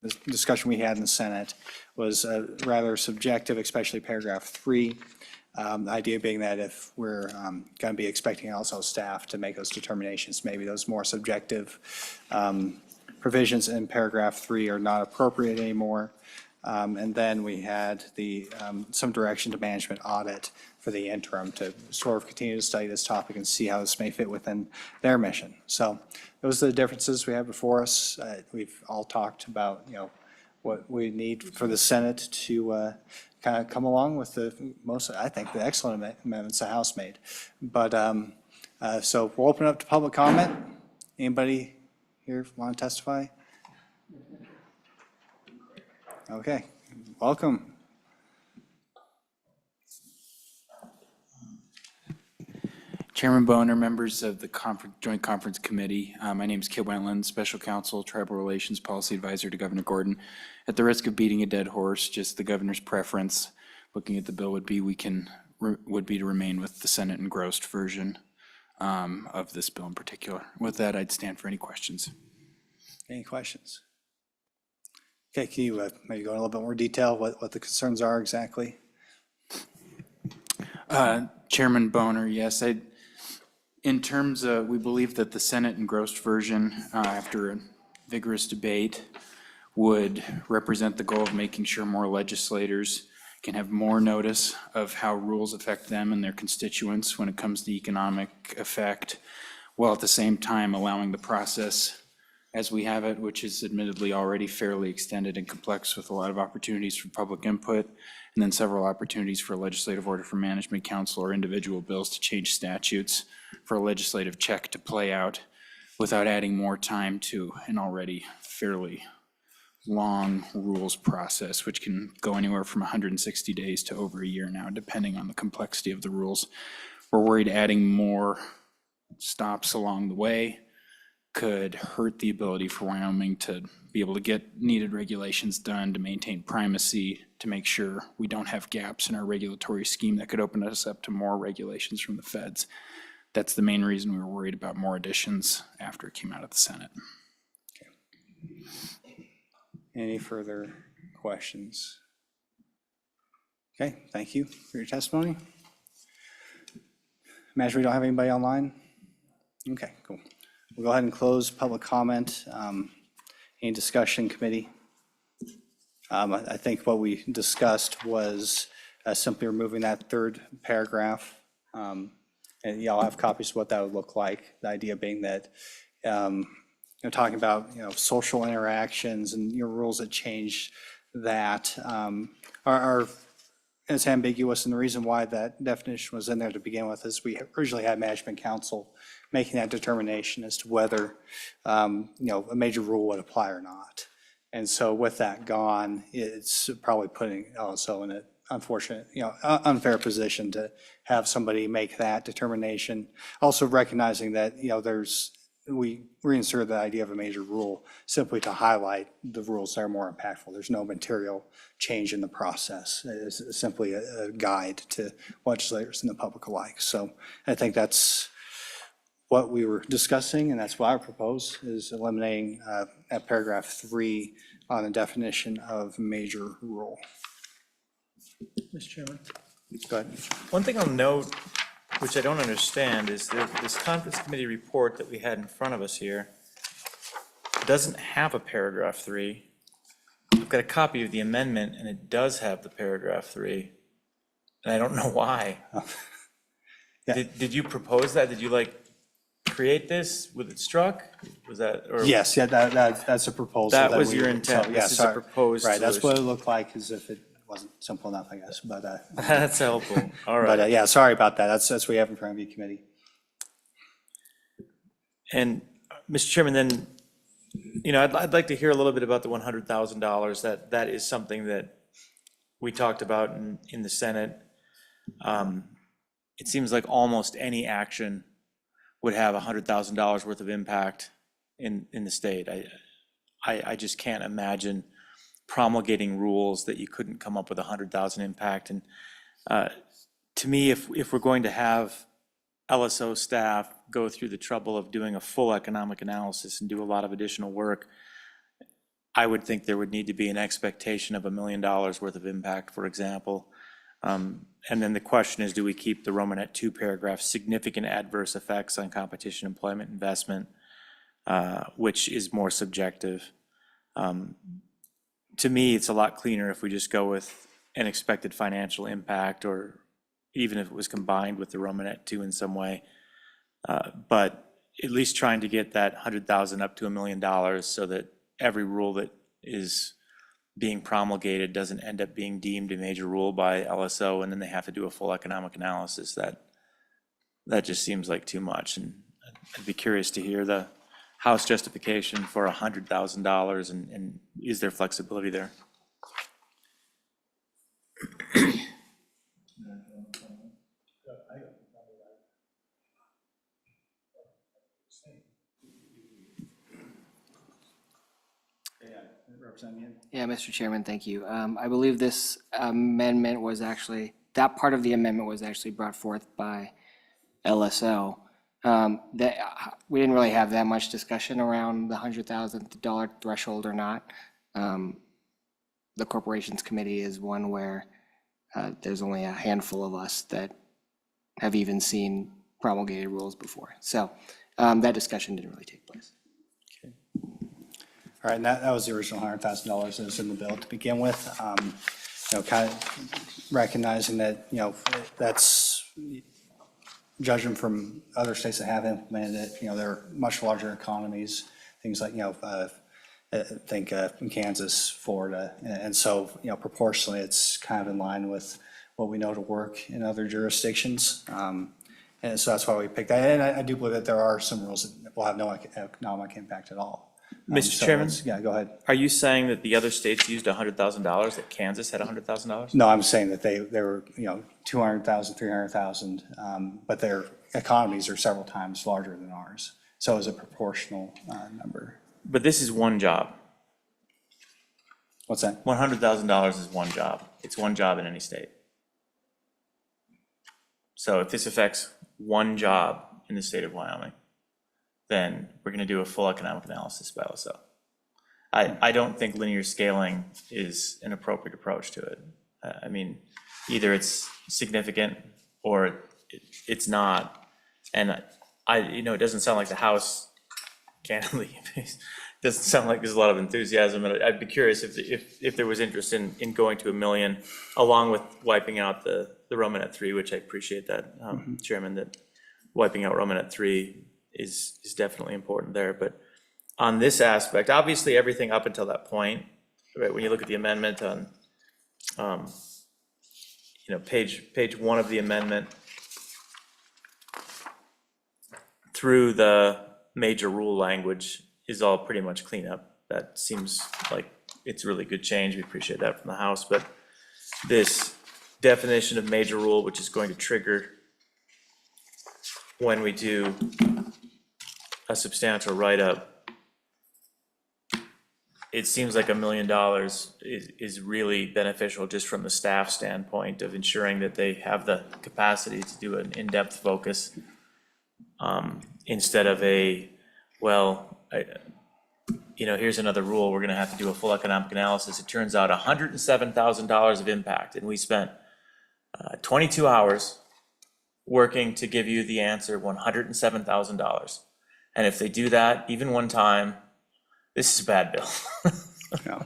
the discussion we had in the Senate was rather subjective, especially paragraph 3. The idea being that if we're going to be expecting also staff to make those determinations, maybe those more subjective provisions in paragraph 3 are not appropriate anymore. And then we had some direction to management audit for the interim to sort of continue to study this topic and see how this may fit within their mission. So those are the differences we have before us. We've all talked about, what we need for the Senate to kind of come along with I think, the excellent amendments the House made. But so we'll open up to public comment. Anybody here want to testify? Okay, welcome. Chairman Boner, members of the Joint Conference Committee, my name is Kit Wentland, Special Counsel, Tribal Relations Policy Advisor to Governor Gordon. At the risk of beating a dead horse, just the governor's preference, looking at the bill would be to remain with the Senate engrossed version of this bill in particular. With that, I'd stand for any questions. Any questions? Okay, can you maybe go in a little bit more detail what the concerns are exactly? Chairman Boner, yes. In terms of, we believe that the Senate engrossed version, after a vigorous debate, would represent the goal of making sure more legislators can have more notice of how rules affect them and their constituents when it comes to economic effect, while at the same time allowing the process as we have it, which is admittedly already fairly extended and complex with a lot of opportunities for public input, and then several opportunities for a legislative order for management council or individual bills to change statutes for a legislative check to play out without adding more time to an already fairly long rules process, which can go anywhere from 160 days to over a year now, depending on the complexity of the rules. We're worried adding more stops along the way could hurt the ability for Wyoming to be able to get needed regulations done, to maintain primacy, to make sure we don't have gaps in our regulatory scheme that could open us up to more regulations from the feds. That's the main reason we were worried about more additions after it came out of the Senate. Okay. Any further questions? Okay, thank you for your testimony. Imagine we don't have anybody online? Okay, cool. We'll go ahead and close public comment. Any discussion, committee? I think what we discussed was simply removing that third paragraph. And y'all have copies of what that would look like. The idea being that, talking about, social interactions and rules that change that are it's ambiguous. And the reason why that definition was in there to begin with is we originally had management council making that determination as to whether, a major rule would apply or not. And so with that gone, it's probably putting LSO in an unfortunate, unfair position to have somebody make that determination. Also recognizing that, we reinsert the idea of a major rule simply to highlight the rules that are more impactful. There's no material change in the process. It's simply a guide to legislators and the public alike. So I think that's what we were discussing, and that's what I propose, is eliminating at paragraph 3 on the definition of major rule. Mr. Chairman, Go ahead. one thing I'll note, which I don't understand, is that this conference committee report that we had in front of us here doesn't have a paragraph 3. I've got a copy of the amendment, and it does have the paragraph 3, and I don't know why. Yeah. Did you propose that? Did you create this with it struck? Was that? Or Yes, yeah, that's a proposal. That was your intent. So, This is a proposed Right, that's what it solution. looked like, as if it wasn't simple enough, I guess, but. That's helpful. All right. But yeah, sorry about that. That's what we have in front of you, committee. And Mr. Chairman, then, I'd like to hear a little bit about the $100,000. That is something that we talked about in the Senate. It seems like almost any action would have $100,000 worth of impact in the state. I just can't imagine promulgating rules that you couldn't come up with 100,000 impact. And to me, if we're going to have LSO staff go through the trouble of doing a full economic analysis and do a lot of additional work, I would think there would need to be an expectation of $1 million worth of impact, for example. And then the question is, do we keep the Romanet 2 paragraph, significant adverse effects on competition, employment, investment, which is more subjective? To me, it's a lot cleaner if we just go with an expected financial impact, or even if it was combined with the Romanet 2 in some way. But at least trying to get that 100,000 up to $1 million so that every rule that is being promulgated doesn't end up being deemed a major rule by LSO, and then they have to do a full economic analysis. That just seems like too much. And I'd be curious to hear the House justification for $100,000, and is there flexibility there? Yeah, Mr. Chairman, thank you. I believe this amendment was actually, that part of the amendment was actually brought forth by LSO. We didn't really have that much discussion around the $100,000 threshold or not. The Corporations Committee is one where there's only a handful of us that have even seen promulgated rules before. So that discussion didn't really take place. All right, and that was the original $100,000 that was in the bill to begin with. Kind of recognizing that, that's judging from other states that have implemented it, they're much larger economies, things like, I think in Kansas, Florida. And so, proportionally, it's kind of in line with what we know to work in other jurisdictions. And so that's why we picked that. And I do believe that there are some rules that will have no economic impact at all. Mr. Chairman? Yeah, go ahead. Are you saying that the other states used $100,000, that Kansas had $100,000? No, I'm saying that they were, 200,000, 300,000, but their economies are several times larger than ours. So it's a proportional number. But this is one job. What's that? $100,000 is one job. It's one job in any state. So if this affects one job in the state of Wyoming, then we're going to do a full economic analysis by LSO. I don't think linear scaling is an appropriate approach to it. I mean, either it's significant or it's not. And it doesn't sound like the House, candidly, doesn't sound like there's a lot of enthusiasm. And I'd be curious if there was interest in going to $1 million, along with wiping out the Romanet 3, which I appreciate that, Chairman, that wiping out Romanet 3 is definitely important there. But on this aspect, obviously everything up until that point, right, when you look at the amendment on page 1 of the amendment through the major rule language is all pretty much cleanup. That seems like it's a really good change. We appreciate that from the House. But this definition of major rule, which is going to trigger when we do a substantial write-up, it seems like $1 million is really beneficial just from the staff standpoint of ensuring that they have the capacity to do an in-depth focus, instead of here's another rule, we're gonna have to do a full economic analysis. It turns out $107,000 of impact, and we spent 22 hours working to give you the answer, $107,000. And if they do that even one time, this is a bad bill. Yeah.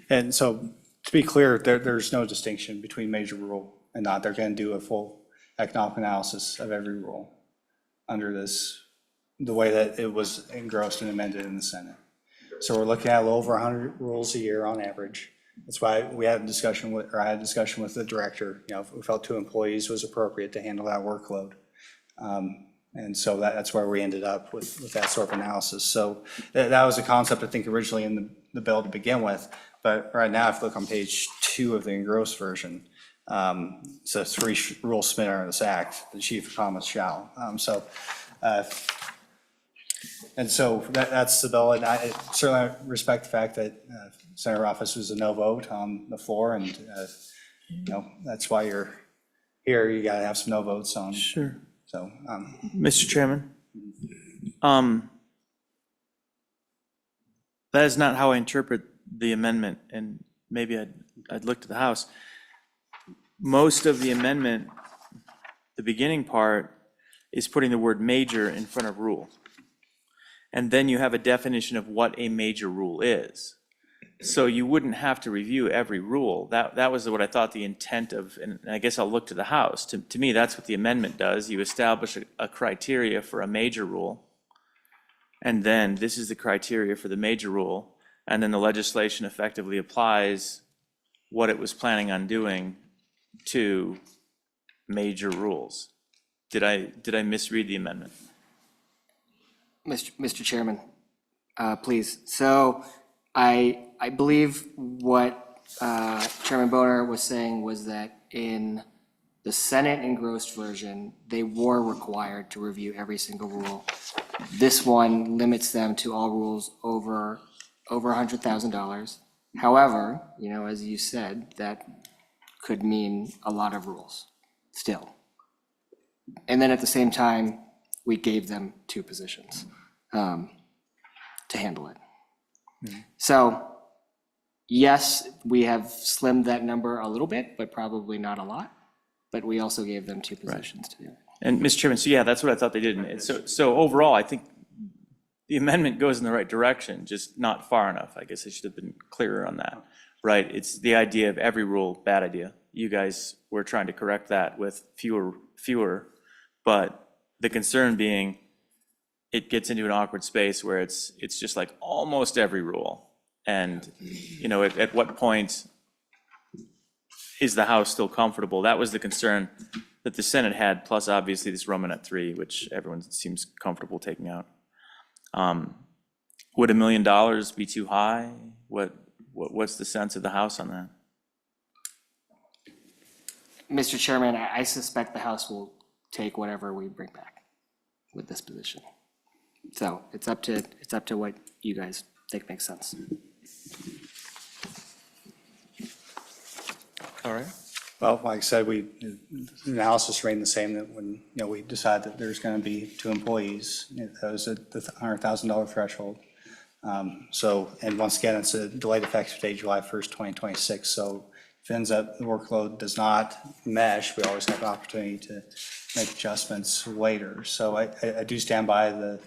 And so to be clear, there's no distinction between major rule and not. They're going to do a full economic analysis of every rule under the way that it was engrossed and amended in the Senate. So we're looking at a little over 100 rules a year on average. That's why we had a discussion with the director. If we felt 2 employees was appropriate to handle that workload. And so that's where we ended up with that sort of analysis. So that was a concept, I think, originally in the bill to begin with. But right now, if you look on page 2 of the engrossed version, so 3 rules submitted under this act, the chief economist shall. And so that's the bill. And I certainly respect the fact that Senator Rothfuss was a no vote on the floor. And, that's why you're here. You got to have some no votes on. Sure. So, Mr. Chairman, that is not how I interpret the amendment, and maybe I'd look to the House. Most of the amendment, the beginning part, is putting the word major in front of rule. And then you have a definition of what a major rule is. So you wouldn't have to review every rule. That was what I thought the intent of, and I guess I'll look to the House. To me, that's what the amendment does. You establish a criteria for a major rule. And then this is the criteria for the major rule. And then the legislation effectively applies what it was planning on doing to major rules. Did I misread the amendment? Mr. Chairman, please. So I believe what Chairman Boner was saying was that in the Senate engrossed version, they were required to review every single rule. This one limits them to all rules over $100,000. However, you know, as you said, that could mean a lot of rules still. And then at the same time, we gave them 2 positions to handle it. So yes, we have slimmed that number a little bit, but probably not a lot. But we also gave them 2 positions to do it. And Mr. Chairman, so yeah, that's what I thought they did. And so overall, I think the amendment goes in the right direction, just not far enough. I guess I should have been clearer on that, right? It's the idea of every rule, bad idea. You guys were trying to correct that with fewer, but the concern being it gets into an awkward space where it's just like almost every rule. And, you know, at what point is the House still comfortable? That was the concern that the Senate had, plus obviously this Romanet 3, which everyone seems comfortable taking out. Would $1 million be too high? What's the sense of the House on that? Mr. Chairman, I suspect the House will take whatever we bring back with this position. So it's up to what you guys think makes sense. All right. Well, like I said, the analysis remained the same, that when, you know, we decide that there's going to be 2 employees, that was at the $100,000 threshold. So, and once again, it's a delayed effective date, July 1st, 2026. So if it ends up the workload does not mesh, we always have an opportunity to make adjustments later. So I do stand by the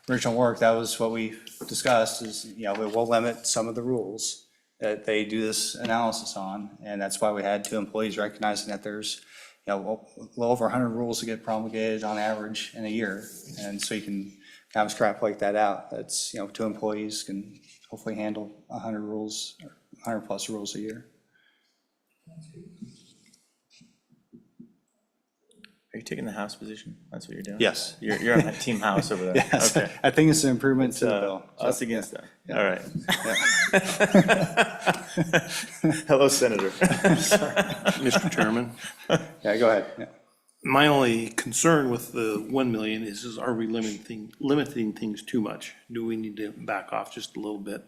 original work. That was what we discussed, is, you know, we will limit some of the rules that they do this analysis on. And that's why we had 2 employees, recognizing that there's, you know, a little over 100 rules that get promulgated on average in a year. And so you can kind of extrapolate that out. That's, you know, 2 employees can hopefully handle 100 rules, or 100 plus rules a year. Are you taking the House position? That's what you're doing? Yes. You're on Team House over there? Yes, Okay. I think it's an improvement to the bill. Us against them. All right. Hello, Senator. Mr. Chairman, Yeah, go ahead. Yeah. my only concern with the 1 million is are we limiting things too much? Do we need to back off just a little bit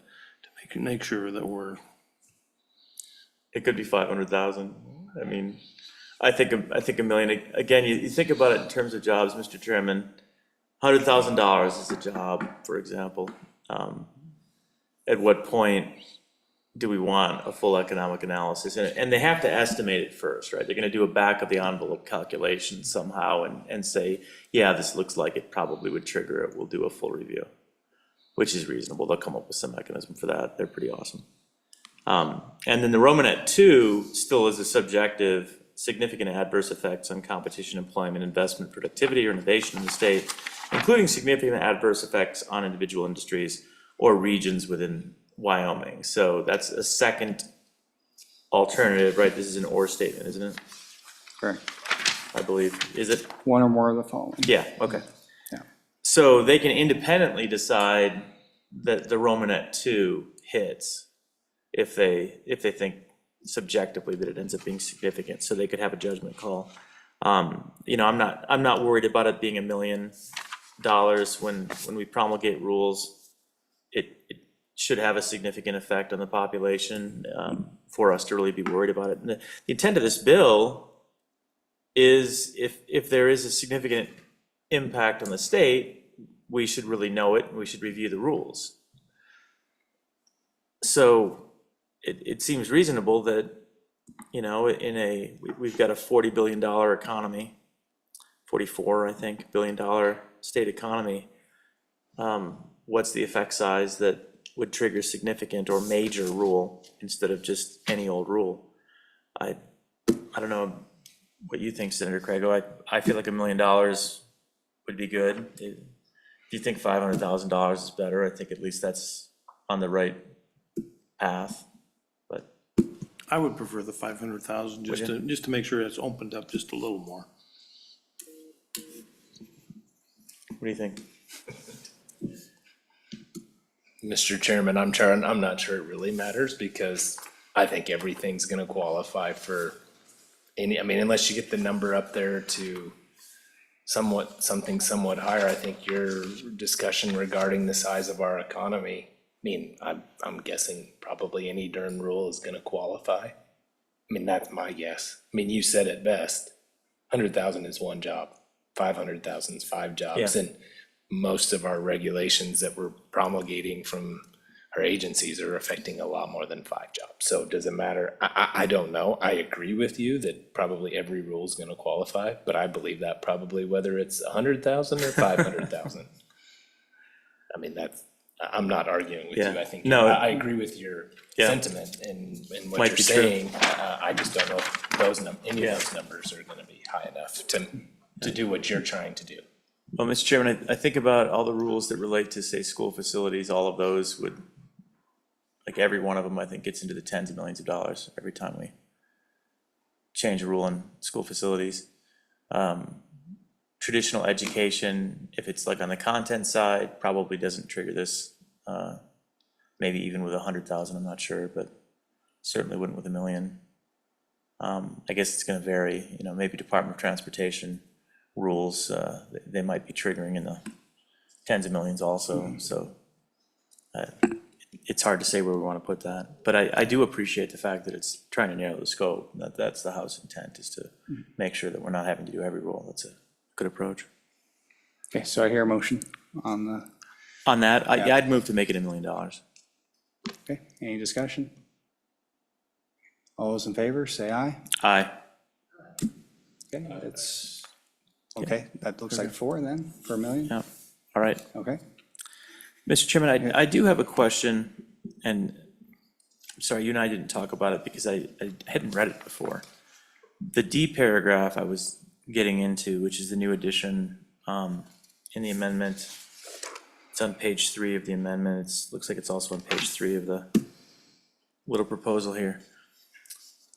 to make sure that we're, It could be 500,000. I mean, I think $1 million, again, you think about it in terms of jobs, Mr. Chairman, $100,000 is a job, for example. At what point do we want a full economic analysis? And they have to estimate it first, right? They're gonna do a back of the envelope calculation somehow and say, yeah, this looks like it probably would trigger it. We'll do a full review, which is reasonable. They'll come up with some mechanism for that. They're pretty awesome. And then the Romanet 2 still is a subjective, significant adverse effects on competition, employment, investment, productivity, or innovation in the state, including significant adverse effects on individual industries or regions within Wyoming. So that's a second alternative, right? This is an or statement, isn't it? Correct. I believe. Is it? One or more of the following. Yeah, okay. Yeah. So they can independently decide that the Romanet 2 hits if they think subjectively that it ends up being significant, so they could have a judgment call. You know, I'm not worried about it being $1 million when we promulgate rules. It should have a significant effect on the population for us to really be worried about it. And the intent of this bill is if there is a significant impact on the state, we should really know it and we should review the rules. So it seems reasonable that, we've got a $40 billion economy, 44, I think, $billion state economy. What's the effect size that would trigger significant or major rule instead of just any old rule? I don't know what you think, Senator Craigo. I feel like $1 million would be good. If you think $500,000 is better, I think at least that's on the right path. But I would prefer the 500,000, just to make sure it's opened up just a little more. what do you think? Mr. Chairman, I'm not sure it really matters because I think everything's gonna qualify for unless you get the number up there to something somewhat higher, I think your discussion regarding the size of our economy, I'm guessing probably any darn rule is gonna qualify. That's my guess. You said it best. 100,000 is one job, 500,000 is 5 jobs. Yeah. And most of our regulations that we're promulgating from our agencies are affecting a lot more than 5 jobs. So does it matter? I don't know. I agree with you that probably every rule is gonna qualify, but I believe that probably whether it's 100,000 or 500,000. I'm not arguing with you. Yeah. I think, No. I agree with your Yeah. sentiment and what Might you're be true. saying. I just don't know if any of those numbers are gonna be high enough to do what you're trying to do. Well, Mr. Chairman, I think about all the rules that relate to, say, school facilities, all of those would, like every one of them, I think gets into the tens of millions of dollars every time we change a rule in school facilities. Traditional education, if it's like on the content side, probably doesn't trigger this. Maybe even with 100,000, I'm not sure, but certainly wouldn't with $1 million. I guess it's gonna vary, maybe Department of Transportation rules, they might be triggering in the tens of millions also, so it's hard to say where we want to put that. But I do appreciate the fact that it's trying to narrow the scope, that's the House intent, is to make sure that we're not having to do every rule. That's a good approach. Okay, so I hear a motion on the, On that, I'd move to make it $1 million. okay, any discussion? All those in favor, say aye. Aye. Okay, okay, that looks like 4 then, for $1 million, Yeah, all right. okay? Mr. Chairman, I do have a question, and I'm sorry, you and I didn't talk about it because I hadn't read it before. The D paragraph I was getting into, which is the new addition in the amendment, it's on page 3 of the amendment. Looks like it's also on page 3 of the little proposal here.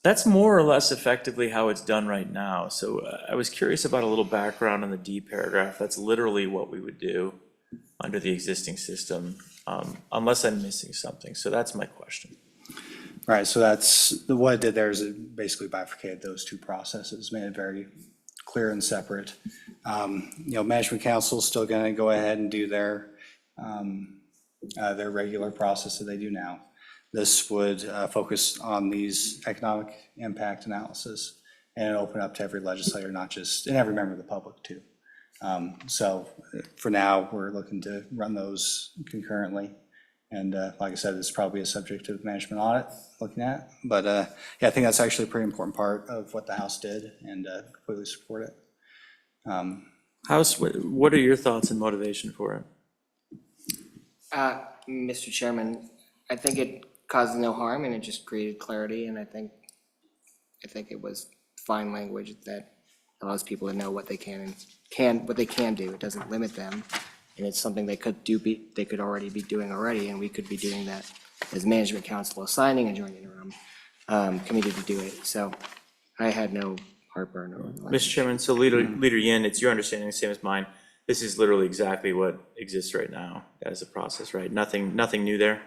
That's more or less effectively how it's done right now. So I was curious about a little background on the D paragraph. That's literally what we would do under the existing system, unless I'm missing something. So that's my question. Right, so what it did there is it basically bifurcated those two processes, made it very clear and separate. Management Council is still gonna go ahead and do their regular process that they do now. This would focus on these economic impact analysis and open up to every legislator, not just, and every member of the public too. So for now, we're looking to run those concurrently. And like I said, it's probably a subject of management audit looking at. But yeah, I think that's actually a pretty important part of what the House did and completely support it. What are your thoughts and motivation for it? Mr. Chairman, I think it caused no harm and it just created clarity, and I think it was fine language that allows people to know what they can what they can do. It doesn't limit them, and it's something they could already be doing already, and we could be doing that as Management Council, assigning a joint interim committee to do it. So I had no heartburn over that. Mr. Chairman, so Leader Yin, it's your understanding, the same as mine. This is literally exactly what exists right now as a process, right? Nothing new there?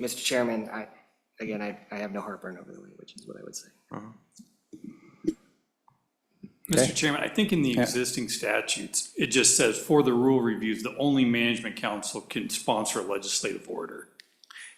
Mr. Chairman, I have no heartburn over the language, is what I would say. Mr. Chairman, I think in the existing statutes, it just says for the rule reviews, the only Management Council can sponsor a legislative order.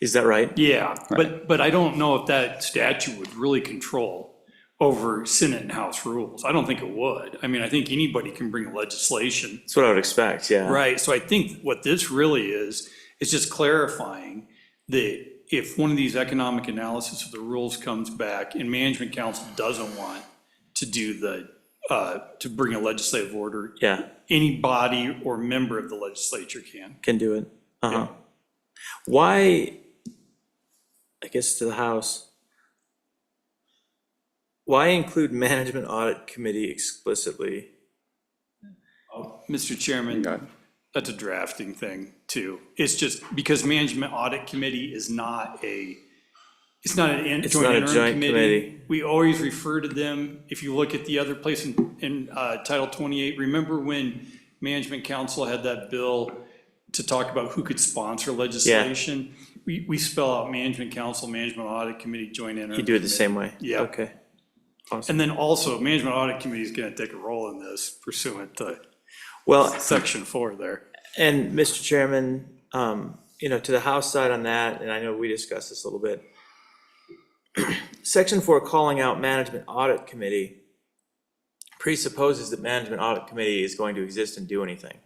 Is that right? Yeah, but I don't know if that statute would really control over Senate and House rules. I don't think it would. I mean, I think anybody can bring legislation. That's what I would expect, yeah. Right, so I think what this really is just clarifying that if one of these economic analysis of the rules comes back and management council doesn't want to do to bring a legislative order, Yeah, any body or member of the legislature can. can do it. Uh-huh. Why, I guess to the House, why include management audit committee explicitly? Mr. Chairman, that's a drafting thing too. It's just because management audit committee is not it's not an It's joint not a interim joint committee. committee. We always refer to them, if you look at the other place in Title 28, remember when management council had that bill to talk about who could sponsor legislation? We spell out management council, management audit committee, joint interim. You do it the committee. same way? Yeah. Okay. And then also, management audit committee is going to take a role in this pursuant to Well, section 4 there. and Mr. Chairman, to the House side on that, and I know we discussed this a little bit. Section 4 calling out management audit committee presupposes that management audit committee is going to exist and do anything.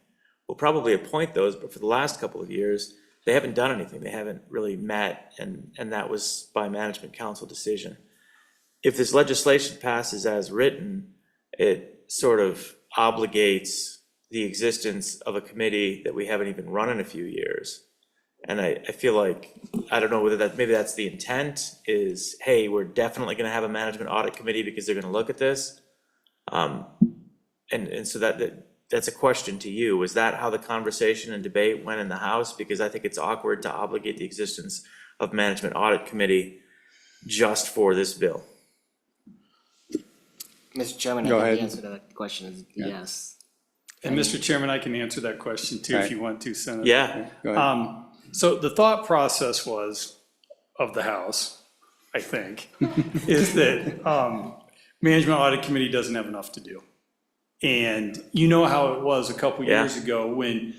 We'll probably appoint those, but for the last couple of years, they haven't done anything. They haven't really met, and that was by management council decision. If this legislation passes as written, it sort of obligates the existence of a committee that we haven't even run in a few years. And I feel like, I don't know whether maybe that's the intent is, hey, we're definitely gonna have a management audit committee because they're gonna look at this. And so that's a question to you. Was that how the conversation and debate went in the House? Because I think it's awkward to obligate the existence of management audit committee just for this bill. Mr. Chairman, Go I think ahead. the answer to that question is yes. And Mr. Chairman, I can answer that question too, if Right. you want to, Senator. Yeah, Go ahead. So the thought process of the House, I think, is that management audit committee doesn't have enough to do. And you know how it was a couple years ago when,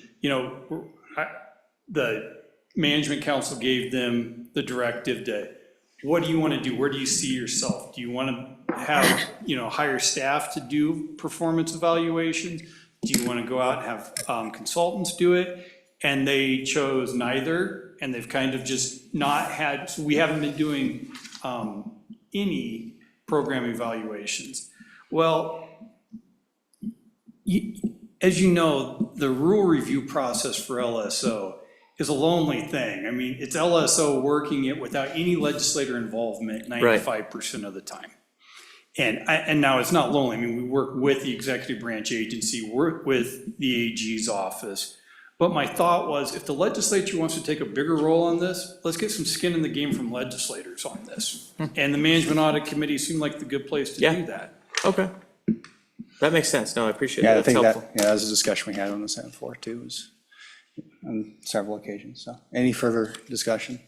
the management council gave them the directive to, what do you want to do? Where do you see yourself? Do you want to have, hire staff to do performance evaluations? Do you want to go out and have consultants do it? And they chose neither, and they've kind of just not had, so we haven't been doing any program evaluations. Well, as you know, the rule review process for LSO is a lonely thing. I mean, it's LSO working it without any legislator involvement 95% of the time. And now it's not lonely. I mean, we work with the executive branch agency, work with the AG's office. But my thought was, if the legislature wants to take a bigger role on this, let's get some skin in the game from legislators on this. And the management audit committee seemed like the good place to Yeah. do that. okay. That makes sense. No, I appreciate Yeah, that. I think That's that, helpful. that was a discussion we had on the Senate floor too, was on several occasions. So any further discussion?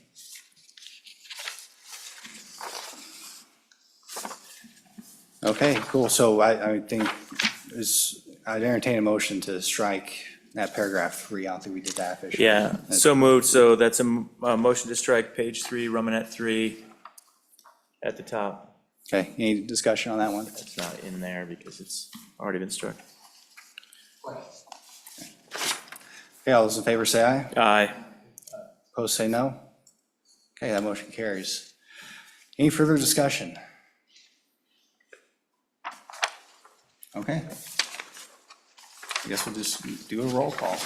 Okay, cool. So I think I'd entertain a motion to strike that paragraph 3. I don't think we did that officially. Yeah, so moved. So that's a motion to strike page 3, Romanet 3 at the top. Okay, any discussion on that one? It's not in there because it's already been struck. Okay, all those in favor say aye. Aye. Opposed say no. Okay, that motion carries. Any further discussion? Okay. I guess we'll just do a roll call.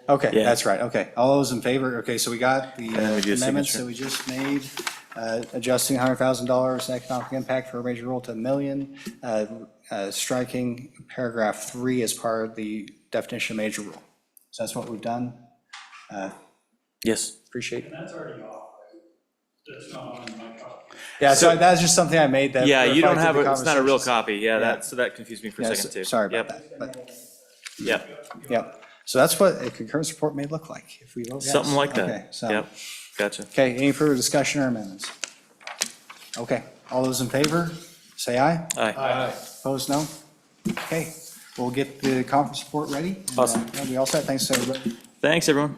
Okay, Yeah. that's right, okay. All those in favor, okay, so we got the then we do a amendments signature. that we just made, adjusting $100,000 in economic impact for a major rule to $1 million, striking paragraph 3 as part of the definition of major rule. So that's what we've done. Yes. Appreciate it. That's already off, right? That's not on my copy. Yeah, so that's just something I made that. Yeah, you don't reflected have, the it's not a real conversations. copy. Yeah, so that confused me for a Yeah, second too. sorry about Yep, that, but, Yep, yep. So that's what a concurrence report may look like if we vote yes. something like Okay, that. so, Yep, gotcha. okay, any further discussion or amendments? Okay, all those in favor, say aye. Aye. Opposed, no? Okay, we'll get the conference report ready. and, Awesome. yeah, we all set, thanks to everybody. Thanks, everyone.